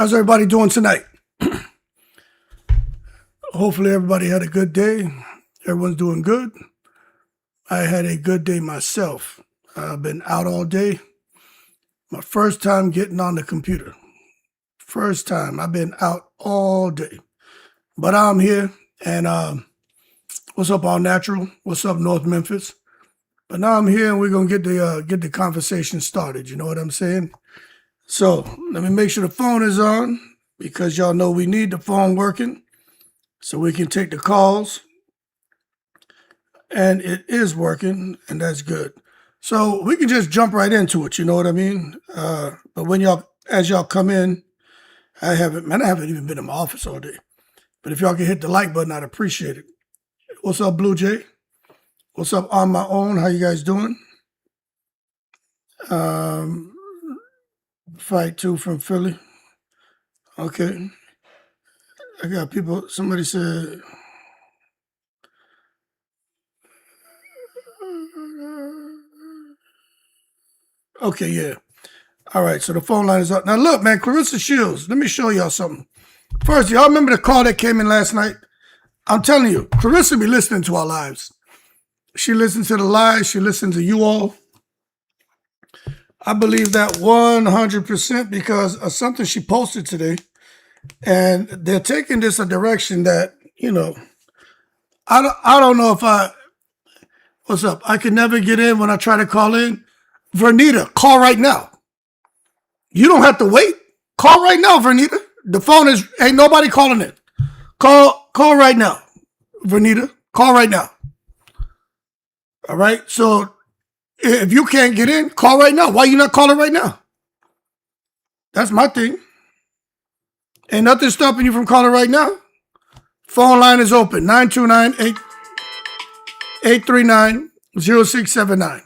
How's everybody doing tonight? Hopefully everybody had a good day. Everyone's doing good. I had a good day myself. I've been out all day. My first time getting on the computer. First time. I've been out all day. But I'm here, and what's up, All Natural? What's up, North Memphis? But now I'm here, and we're going to get the conversation started. You know what I'm saying? So let me make sure the phone is on, because y'all know we need the phone working so we can take the calls. And it is working, and that's good. So we can just jump right into it, you know what I mean? But when as y'all come in, I haven't even been in my office all day. But if y'all can hit the like button, I'd appreciate it. What's up, Blue Jay? What's up, On My Own? How you guys doing? Fight 2 from Philly. Okay. I got people, somebody said, okay, yeah. All right, so the phone line is up. Now look, man, Claressa Shields, let me show y'all something. First, y'all remember the call that came in last night? I'm telling you, Claressa be listening to our lives. She listens to the lives. She listens to you all. I believe that 100% because of something she posted today. And they're taking this a direction that, you know, I don't know if what's up? I can never get in when I try to call in. Vernita, call right now. You don't have to wait. Call right now, Vernita. The phone ain't nobody calling in. Call right now, Vernita. Call right now. All right. So if you can't get in, call right now. Why you not calling right now? That's my thing. Ain't nothing stopping you from calling right now. Phone line is open. 929-839-0679.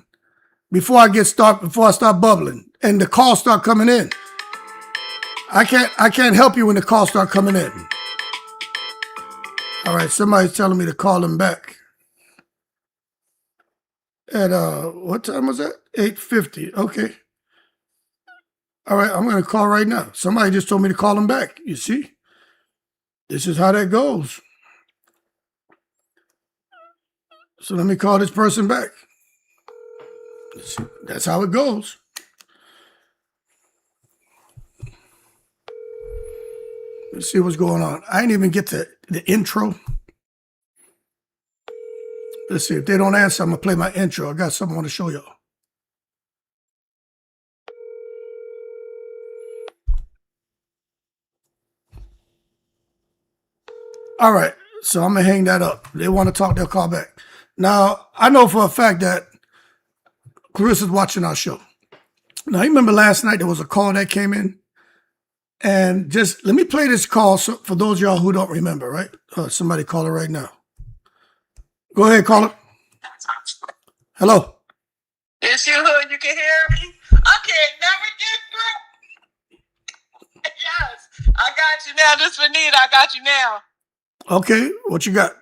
Before I start bubbling and the calls start coming in. I can't help you when the calls start coming in. All right, somebody's telling me to call him back. At what time was that? 8:50. Okay. All right, I'm gonna call right now. Somebody just told me to call him back. You see? This is how that goes. So let me call this person back. That's how it goes. Let's see what's going on. I didn't even get to the intro. Let's see. If they don't answer, I'm going to play my intro. I got something I want to show y'all. All right. So I'm going to hang that up. They want to talk, they'll call back. Now, I know for a fact that Claressa's watching our show. Now, you remember last night there was a call that came in? And just let me play this call for those of y'all who don't remember, right? Somebody call it right now. Go ahead, call it. Hello. It's you, Hood. You can hear me? I can't never get through. Yes, I got you now. This Vanita, I got you now. Okay, what you got?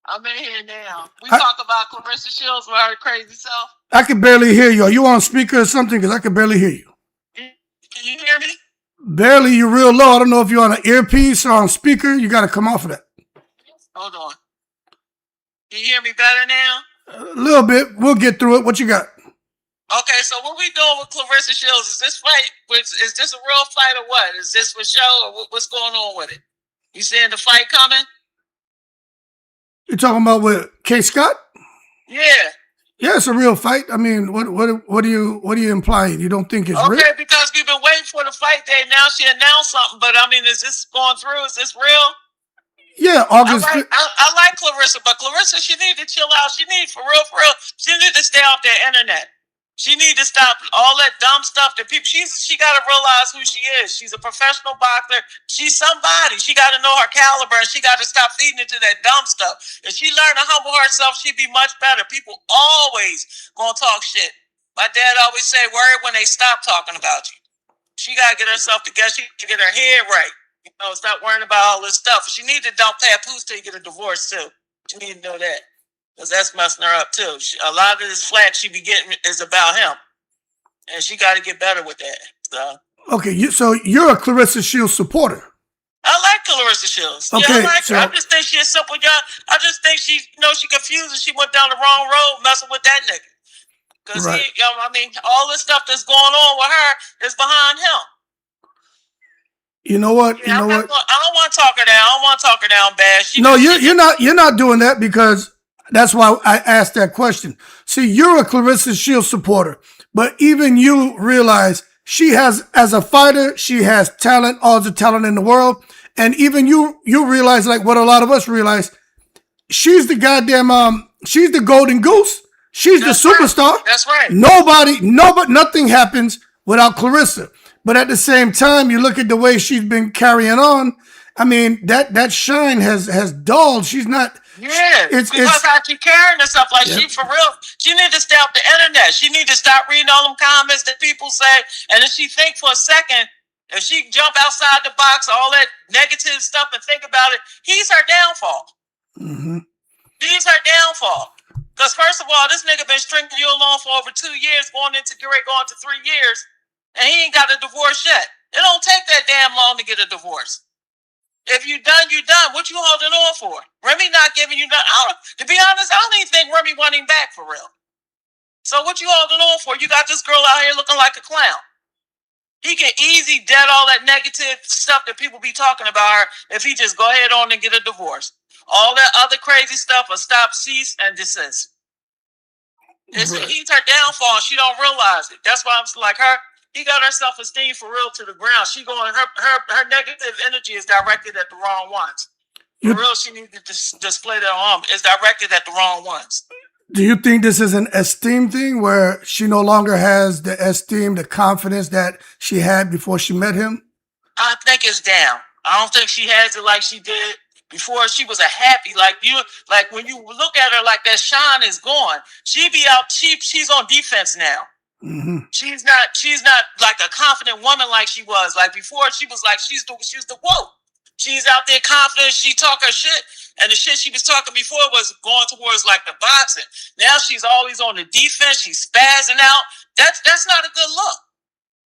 I'm in here now. We talk about Claressa Shields with her crazy self. I can barely hear you. Are you on speaker or something? Because I can barely hear you. Can you hear me? Barely. You're real low. I don't know if you're on an earpiece or on speaker. You got to come off of that. Hold on. Can you hear me better now? A little bit. We'll get through it. What you got? Okay, so what we doing with Claressa Shields? Is this fight? Is this a real fight or what? Is this for show or what's going on with it? You saying the fight coming? You talking about with Kaye Scott? Yeah. Yeah, it's a real fight. I mean, what are you implying? You don't think it's real? Okay, because we've been waiting for the fight day. Now she announced something, but I mean, is this going through? Is this real? Yeah, August. I like Claressa, but Claressa, she need to chill out. She need, for real, she need to stay off the internet. She need to stop all that dumb stuff that people. She got to realize who she is. She's a professional boxer. She's somebody. She got to know her caliber, and she got to stop feeding into that dumb stuff. If she learned to humble herself, she'd be much better. People always gonna talk shit. My dad always say, "Worry when they stop talking about you." She got to get herself together. She got to get her head right. You know, stop worrying about all this stuff. She need to dump papoose till you get a divorce too. She need to know that. Because that's messing her up too. A lot of this flack she be getting is about him. And she got to get better with that. So Okay, so you're a Claressa Shields supporter. I like Claressa Shields. Okay, yeah, I like so her. I just think she's a simple young. I just think she, she confused and she went down the wrong road messing with that nigga. Because right. all this stuff that's going on with her is behind him. You know what? Yeah, I don't want to talk her down. I don't want to talk her down bad. You're not doing that because that's why I asked that question. See, you're a Claressa Shields supporter, but even you realize she has, as a fighter, she has talent, all the talent in the world, and even you realize, like what a lot of us realize, she's the goddamn she's the golden goose. She's the superstar. Right. That's right. Nothing happens without Claressa. But at the same time, you look at the way she's been carrying on. I mean, that shine has dulled. She's not. Yeah, because how she carrying herself like she for real. She need to stay off the internet. She need to stop reading all them comments that people say. And if she think for a second, if she jump outside the box, all that negative stuff, and think about it, he's her downfall. Mm-hmm. He's her downfall. Because first of all, this nigga been stringing you along for over 2 years, going to 3 years. And he ain't got a divorce yet. It don't take that damn long to get a divorce. If you done, you done. What you holding on for? Remy not giving you nothing. To be honest, I don't even think Remy want him back for real. So what you holding on for? You got this girl out here looking like a clown. He can easy dead all that negative stuff that people be talking about her if he just go ahead on and get a divorce. All that other crazy stuff will stop, cease, and desist. He's her downfall. She don't realize it. That's why I'm like her. He got her self-esteem for real to the ground. She going her negative energy is directed at the wrong ones. For real, she needs to display that arm. It's directed at the wrong ones. Do you think this is an esteem thing where she no longer has the esteem, the confidence that she had before she met him? I think it's down. I don't think she has it like she did before. She was a happy, like when you look at her, like that shine is gone. She be out. She's on defense now. Mm-hmm. She's not like a confident woman like she was. Like before, she was like she's the whoa. She's out there confident. She talk her shit, and the shit she was talking before was going towards like the boxing. Now she's always on the defense. She's spazzing out. That's not a good look.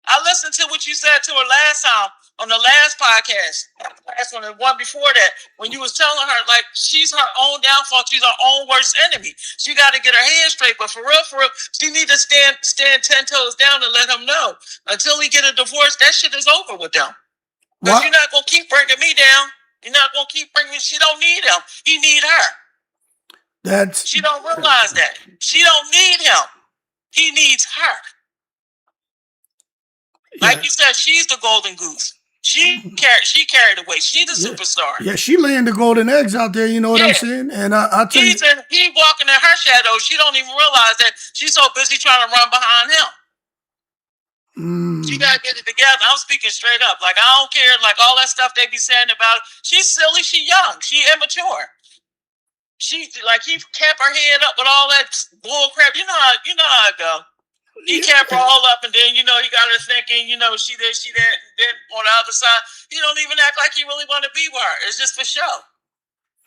I listened to what you said to her last time on the last podcast. That's on the one before that, when you was telling her like she's her own downfall, she's her own worst enemy. She got to get her head straight. But for real, she need to stand 10 toes down and let him know. Until he get a divorce, that shit is over with them. Because you're not gonna keep bringing me down. You're not gonna keep bringing me. She don't need him. He need her. She don't realize that. She don't need him. He needs her. Like you said, she's the golden goose. She carried the weight. She's the superstar. Yeah, she laying the golden eggs out there. You know what I'm saying? And I tell you, he walking in her shadow. She don't even realize that she's so busy trying to run behind him. She gotta get it together. I'm speaking straight up. Like I don't care. Like all that stuff they be saying about her. She's silly. She young. She immature. She he kept her head up with all that bull crap. You know how it go. He kept her all up, and then he got her thinking, she this, she that. And then on the other side, he don't even act like he really want to be with her. It's just for show.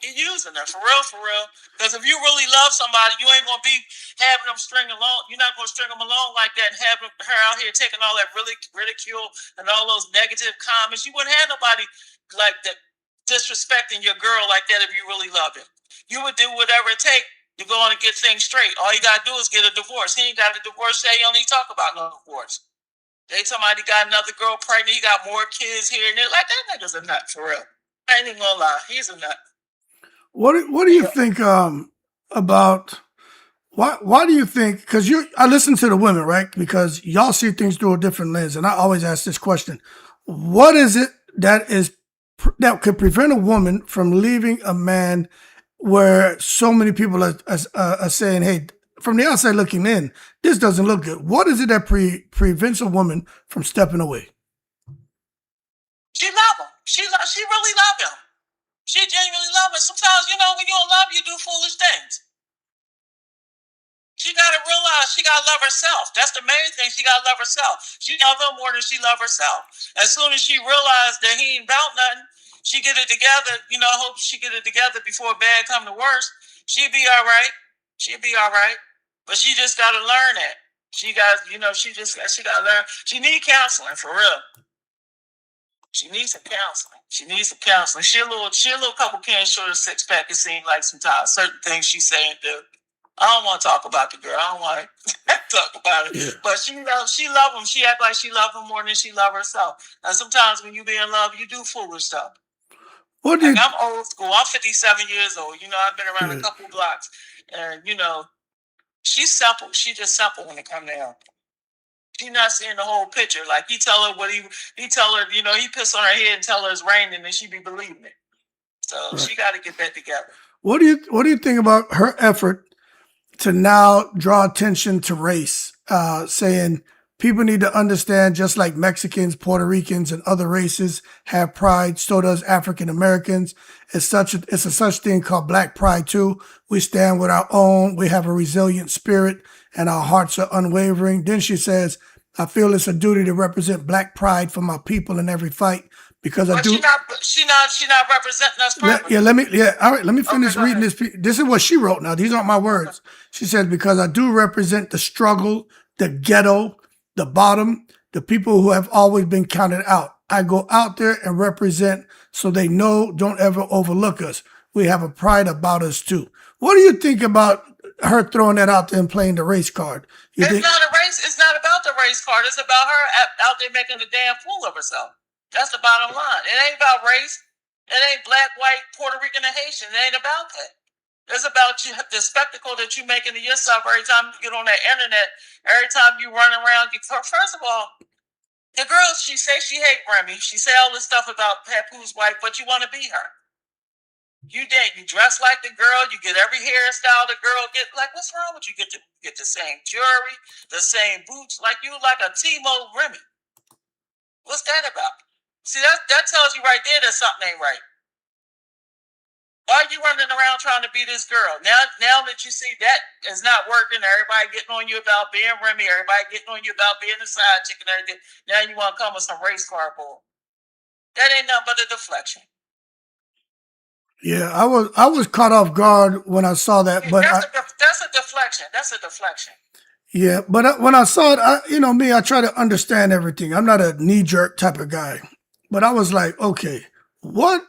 He using her for real. Because if you really love somebody, you ain't gonna be having them string along. You're not gonna string them along like that and have her out here taking all that really ridicule and all those negative comments. You wouldn't have nobody like that disrespecting your girl like that if you really love him. You would do whatever it takes. You go on and get things straight. All you gotta do is get a divorce. He ain't got a divorce. He only talk about no divorce. They somebody got another girl pregnant. He got more kids here and there. Like that nigga's a nut for real. I ain't even gonna lie. He's a nut. What do you think about why do you think? Because I listen to the women, right? Because y'all see things through a different lens, and I always ask this question: what is it that could prevent a woman from leaving a man? Where so many people are saying, hey, from the outside looking in, this doesn't look good. What is it that prevents a woman from stepping away? She love him. She really love him. She genuinely love him. Sometimes, when you're in love, you do foolish things. She got to realize she got to love herself. That's the main thing. She got to love herself. She love him more than she love herself. As soon as she realized that he ain't about nothing, she get it together, I hope she get it together before bad come to worse. She'll be all right. But she just got to learn that. She got, she got to learn. She need counseling for real. She needs some counseling. She needs some counseling. She a little couple cans short of six pack. It seems like sometimes certain things she's saying do. I don't want to talk about the girl. I don't want to talk about it. Yeah. But she love him. She act like she love him more than she love herself. And sometimes when you be in love, you do foolish stuff. What do you, I'm old school. I'm 57 years old. I've been around a couple blocks, and she's simple. She just simple when it comes down. She's not seeing the whole picture. Like he tell her what he tell her, he piss on her head and tell her it's raining, and she be believing it. So she got to get that together. What do you think about her effort to now draw attention to race, saying people need to understand, just like Mexicans, Puerto Ricans, and other races have pride, so does African Americans. It's a such thing called Black Pride too. We stand with our own. We have a resilient spirit, and our hearts are unwavering. Then she says, "I feel it's a duty to represent Black pride for my people in every fight because I do." She not representing us properly. All right. Let me finish reading this. This is what she wrote. Now, these aren't my words. She says, "Because I do represent the struggle, the ghetto, the bottom, the people who have always been counted out. I go out there and represent so they know, don't ever overlook us. We have a pride about us too." What do you think about her throwing that out there and playing the race card? It's not a race. It's not about the race card. It's about her out there making a damn fool of herself. That's the bottom line. It ain't about race. It ain't black, white, Puerto Rican, and Haitian. It ain't about that. It's about the spectacle that you making of yourself every time you get on that internet. Every time you run around. First of all, the girl, she say she hate Remy. She say all this stuff about Papoose wife, but you want to be her. You dress like the girl. You get every hairstyle the girl get. Like, what's wrong with you? Get the same jewelry, the same boots. Like you like a Timo Remy. What's that about? See, that tells you right there that something ain't right. Why are you running around trying to be this girl? Now that you see that is not working, everybody getting on you about being Remy, everybody getting on you about being a side chick and everything. Now you want to come with some race car bull. That ain't nothing but a deflection. Yeah, I was caught off guard when I saw that, but that's a deflection. That's a deflection. Yeah, but when I saw it, I try to understand everything. I'm not a knee-jerk type of guy. But I was like, okay, what?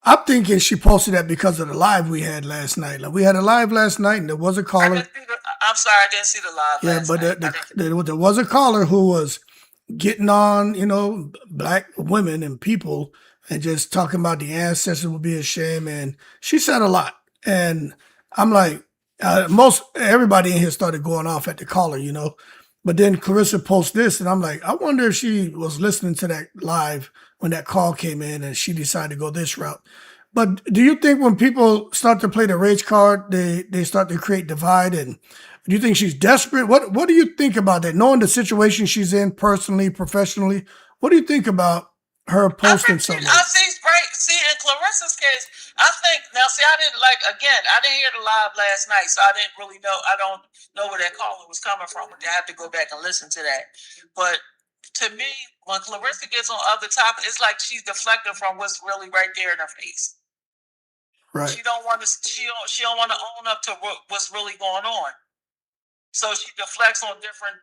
I'm thinking she posted that because of the live we had last night. Like, we had a live last night, and there was a caller. I'm sorry, I didn't see the live last night. There was a caller who was getting on, black women and people and just talking about the ancestors would be a shame. And she said a lot. And I'm like, everybody in here started going off at the caller, But then Claressa posts this, and I'm like, I wonder if she was listening to that live when that call came in and she decided to go this route. But do you think when people start to play the race card, they start to create divide? And do you think she's desperate? What do you think about that? Knowing the situation she's in personally, professionally, what do you think about her posting something? See, in Claressa's case, I didn't hear the live last night, so I didn't really know. I don't know where that caller was coming from. I have to go back and listen to that. But to me, when Claressa gets on other topics, it's like she's deflecting from what's really right there in her face. Right. She don't want to. She don't want to own up to what's really going on. So she deflects on different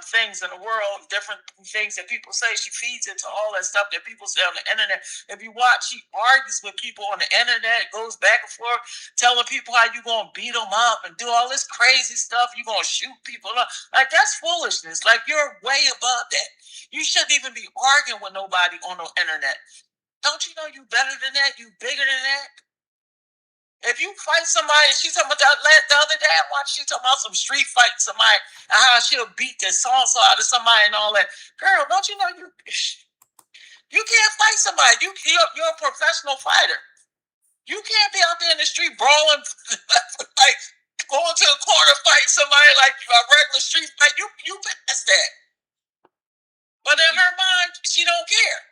things in the world, different things that people say. She feeds into all that stuff that people say on the internet. If you watch, she argues with people on the internet, goes back and forth, telling people how you gonna beat them up and do all this crazy stuff. You gonna shoot people up. Like, that's foolishness. Like, you're way above that. You shouldn't even be arguing with nobody on the internet. Don't you know you better than that? You bigger than that? If you fight somebody, she's talking about the other day, I watched she talking about some street fighting somebody and how she'll beat the so-and-so out of somebody and all that. Girl, don't you know you can't fight somebody. You're a professional fighter. You can't be out there in the street brawling, like going to a corner fighting somebody like a regular street fight. You past that. But in her mind, she don't care.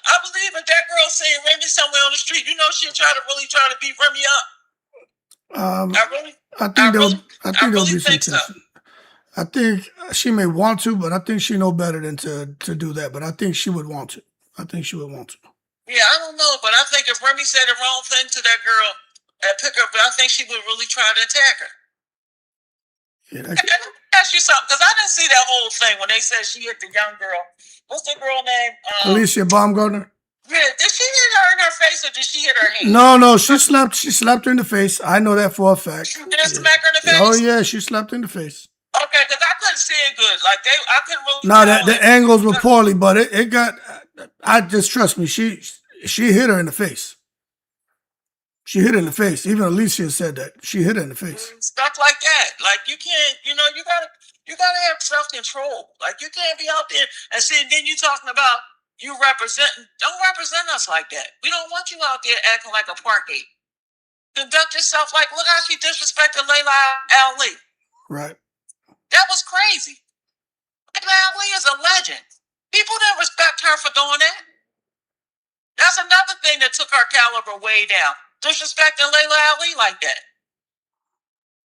I believe if that girl seeing Remy somewhere on the street, she'll really try to beat Remy up. I think there'll be some tension. I think she may want to, but I think she know better than to do that. But I think she would want to. Yeah, I don't know, but I think if Remy said the wrong thing to that girl and pick her up, I think she would really try to attack her. Yeah, ask you something, because I didn't see that whole thing when they said she hit the young girl. What's the girl name? Alicia Baumgartner. Yeah, did she hit her in her face or did she hit her hand? No, she slapped her in the face. I know that for a fact. She did smack her in the face? Oh yeah, she slapped her in the face. Okay, because I couldn't see it good. Like I couldn't really. No, the angles were poorly, but it got. I just trust me. She hit her in the face. She hit her in the face. Even Alicia said that she hit her in the face. Stuff like that. Like you can't. You gotta have self control. Like you can't be out there and see. And then you talking about you representing. Don't represent us like that. We don't want you out there acting like a park ape. Conduct yourself like. Look how she disrespected Layla Ali. Right. That was crazy. Layla Ali is a legend. People didn't respect her for doing that. That's another thing that took her caliber way down. Disrespecting Layla Ali like that.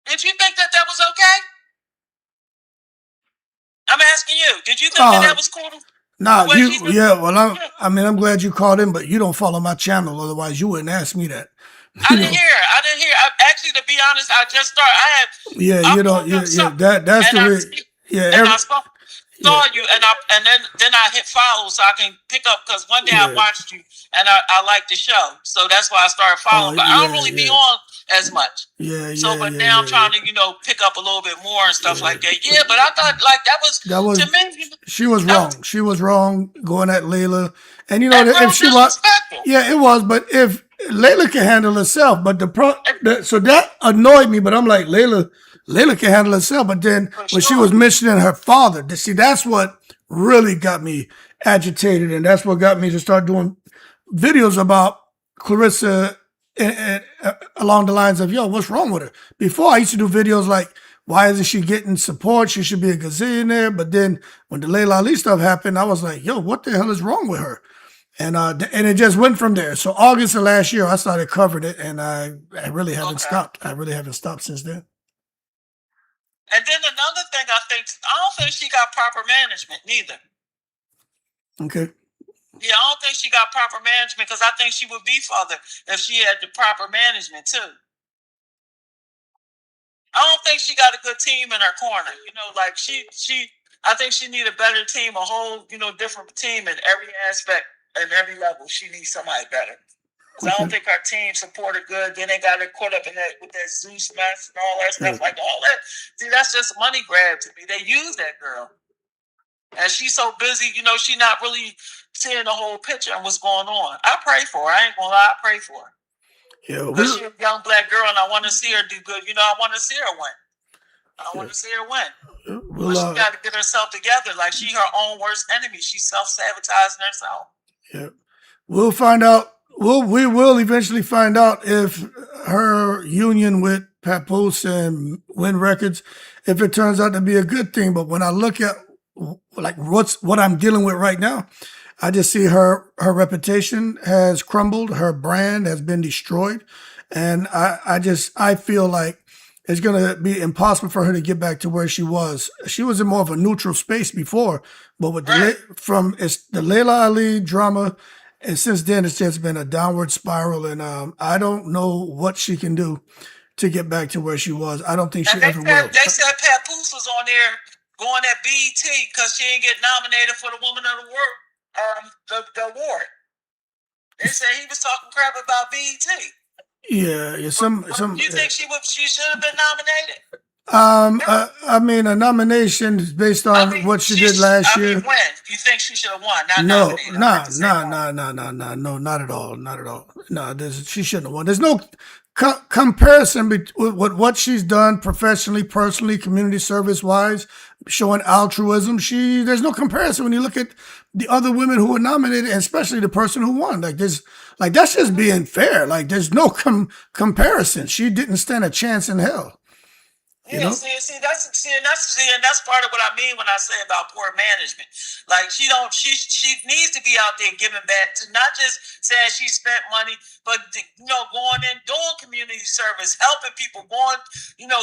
Did you think that was okay? I'm asking you. Did you think that was cool? Nah, well, I'm glad you called in, but you don't follow my channel. Otherwise, you wouldn't ask me that. I didn't hear. Actually, to be honest, I just started. That's the reason. And I saw you, and then I hit follow so I can pick up, because one day I watched you and I liked the show, so that's why I started following. But I don't really be on as much. But now I'm trying to pick up a little bit more and stuff like that. Yeah, but I thought like that was to me. She was wrong. She was wrong going at Layla, and if she was, it was. But if Layla can handle herself, but so that annoyed me. But I'm like, Layla can handle herself. But then when she was mentioning her father, see, that's what really got me agitated, and that's what got me to start doing videos about Claressa and along the lines of, what's wrong with her? Before, I used to do videos like, why isn't she getting support? She should be a gazillionaire. But then when the Layla Ali stuff happened, I was like, what the hell is wrong with her? And it just went from there. So August of last year, I started covering it, and I really haven't stopped. I really haven't stopped since then. And then another thing, I don't think she got proper management neither. Okay. Yeah, I don't think she got proper management, because I think she would be further if she had the proper management too. I don't think she got a good team in her corner. Like I think she need a better team, a whole, different team in every aspect and every level. She needs somebody better. Because I don't think her team supported good. Then they got her caught up in that with that Zeus mess and all that stuff. Like all that. See, that's just money grab to me. They use that girl. And she's so busy, she not really seeing the whole picture and what's going on. I pray for her. I ain't gonna lie, I pray for her. Because she's a young black girl, and I want to see her do good. I want to see her win. I want to see her win. But she got to get herself together. Like, she her own worst enemy. She's self-sabotaging herself. Yeah. We'll find out. We will eventually find out if her union with Papoose and Win Records, if it turns out to be a good thing. But when I look at like what I'm dealing with right now, I just see her reputation has crumbled, her brand has been destroyed, and I feel like it's gonna be impossible for her to get back to where she was. She was in more of a neutral space before, but with the Layla Ali drama, and since then it's just been a downward spiral, and I don't know what she can do to get back to where she was. I don't think she ever will. They said Papoose was on there going at BET because she didn't get nominated for the Woman of the World, the award. They said he was talking crap about BET. Yeah. You think she should have been nominated? I mean, a nomination is based on what she did last year. When? You think she should have won? No, not at all. Not at all. No, she shouldn't have won. There's no comparison with what she's done professionally, personally, community service wise, showing altruism. There's no comparison when you look at the other women who were nominated, and especially the person who won. That's just being fair. Like, there's no comparison. She didn't stand a chance in hell. Yeah, see, that's part of what I mean when I say about poor management. Like, she needs to be out there giving back, to not just saying she spent money, but going in, doing community service, helping people,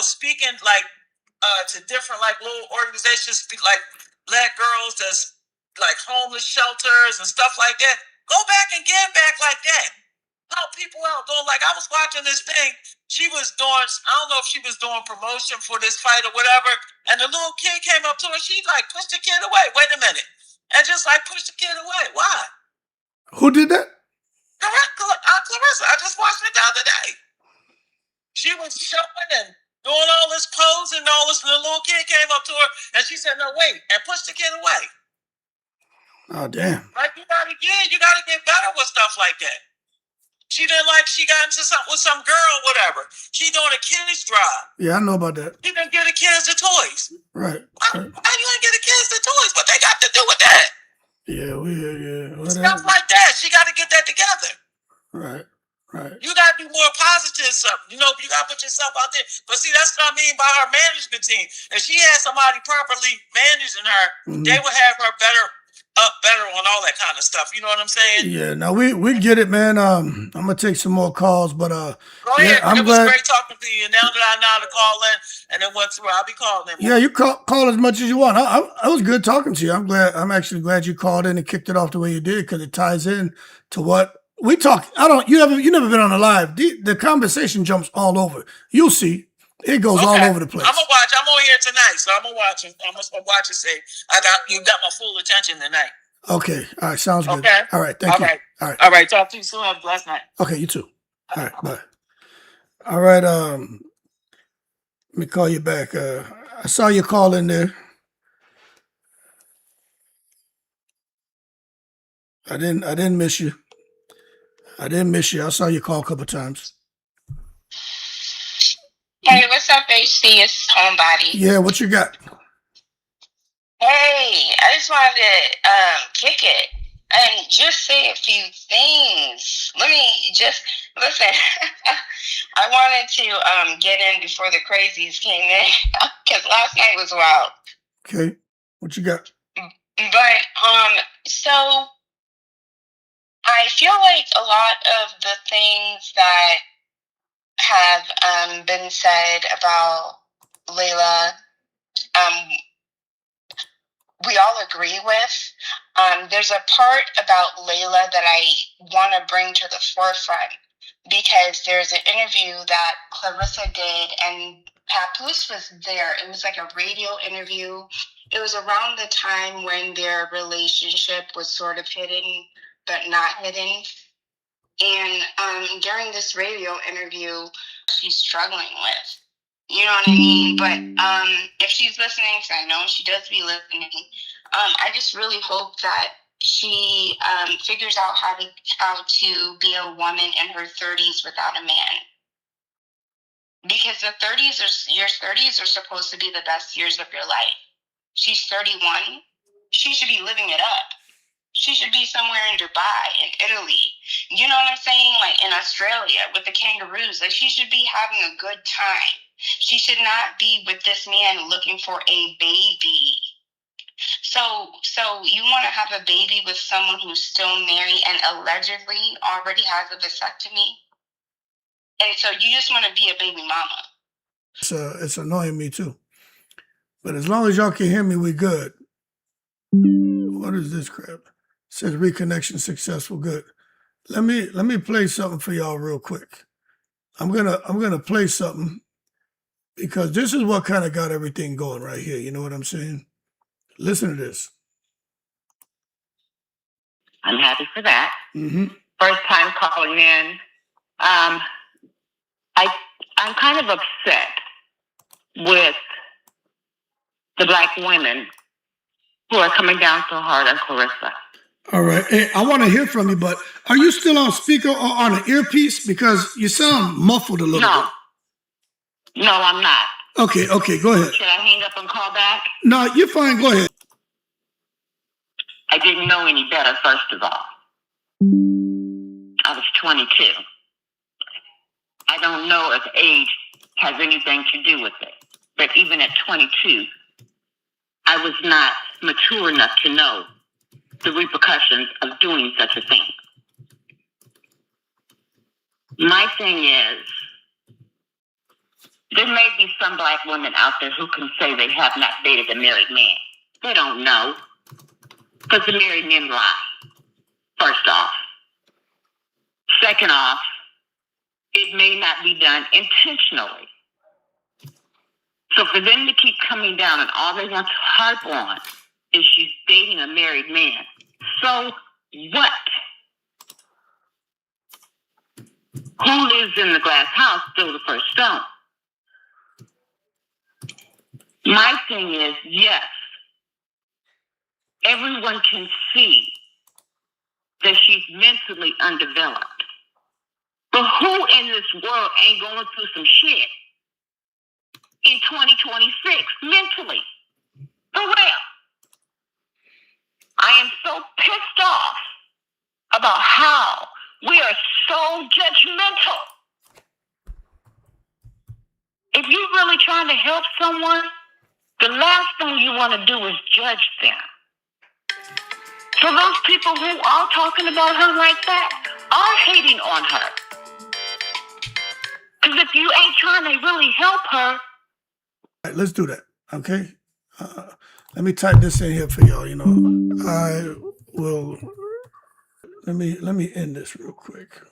speaking to different little organizations like black girls that's like homeless shelters and stuff like that. Go back and give back like that. help people out. Doing like I was watching this thing. She was doing. I don't know if she was doing promotion for this fight or whatever. And the little kid came up to her. She like pushed the kid away. Wait a minute, and just like pushed the kid away. Why? Who did that? Claressa. I just watched it the other day. She was showing and doing all this pose and all this. And the little kid came up to her and she said, "No, wait," and pushed the kid away. Oh, damn. Like you gotta get better with stuff like that. She didn't like she got into something with some girl, whatever. She doing a kids drive. Yeah, I know about that. She didn't get the kids the toys. Right. Why you didn't get the kids the toys? What they got to do with that? Yeah, Stuff like that. She got to get that together. Right. You got to be more positive. Something. You know, you got to put yourself out there. But see, that's what I mean by her management team. If she had somebody properly managing her, they would have her better on all that kind of stuff. You know what I'm saying? Yeah. Now we get it, man. I'm gonna take some more calls, but go ahead. I'm it glad. was great talking to you. Now that I know how to call in, and then went through, I'll be calling in. Yeah, you call as much as you want. I was good talking to you. I'm actually glad you called in and kicked it off the way you did because it ties in to what we talk. You never been on a live. The conversation jumps all over. You'll see. It goes all over the place. I'm gonna watch. I'm on here tonight, so I'm gonna watch it. I'm gonna watch it. Say, you got my full attention tonight. Okay. All right. Sounds good. Okay. All right. Thank you. All right. All right. Talk to you soon. Have a blessed night. Okay. You too. All right. Bye. All right. Let me call you back. I saw your call in there. I didn't miss you. I saw you call a couple times. Hey, what's up, HC? It's Homebody. Yeah, what you got? Hey, I just wanted to kick it and just say a few things. Let me just listen. I wanted to get in before the crazies came in because last night was wild. Okay, what you got? But so I feel like a lot of the things that have been said about Layla, we all agree with. There's a part about Layla that I want to bring to the forefront because there's an interview that Claressa did and Papoose was there. It was like a radio interview. It was around the time when their relationship was sort of hidden but not hidden. And during this radio interview, she's struggling with. You know what I mean? But if she's listening, because I know she does be listening, I just really hope that she figures out how to be a woman in her 30s without a man. Because your 30s are supposed to be the best years of your life. She's 31. She should be living it up. She should be somewhere in Dubai, in Italy. You know what I'm saying? Like in Australia with the kangaroos. Like she should be having a good time. She should not be with this man looking for a baby. So you want to have a baby with someone who's still married and allegedly already has a vasectomy? And so you just want to be a baby mama. It's annoying me too. But as long as y'all can hear me, we good. What is this crap? It says reconnection successful. Good. Let me play something for y'all real quick. I'm gonna play something because this is what kind of got everything going right here. You know what I'm saying? Listen to this. I'm happy for that. Mm-hmm. First time calling in. I'm kind of upset with the black women who are coming down so hard on Claressa. All right. Hey, I want to hear from you, but are you still on speaker or on an earpiece? Because you sound muffled a little bit. No, I'm not. Okay, go ahead. Should I hang up and call back? No, you're fine. Go ahead. I didn't know any better, first of all. I was 22. I don't know if age has anything to do with it. But even at 22, I was not mature enough to know the repercussions of doing such a thing. My thing is, there may be some black women out there who can say they have not dated a married man. They don't know. Because the married men lie, first off. Second off, it may not be done intentionally. So for them to keep coming down and all they want to harp on is she's dating a married man. So what? Who lives in the glass house throws the first stone? My thing is, yes, everyone can see that she's mentally undeveloped. But who in this world ain't going through some shit in 2026 mentally? For real. I am so pissed off about how we are so judgmental. If you're really trying to help someone, the last thing you want to do is judge them. So those people who are talking about her like that are hating on her. Because if you ain't trying to really help her. All right, let's do that, okay? Let me type this in here for y'all, you know. I will, let me end this real quick.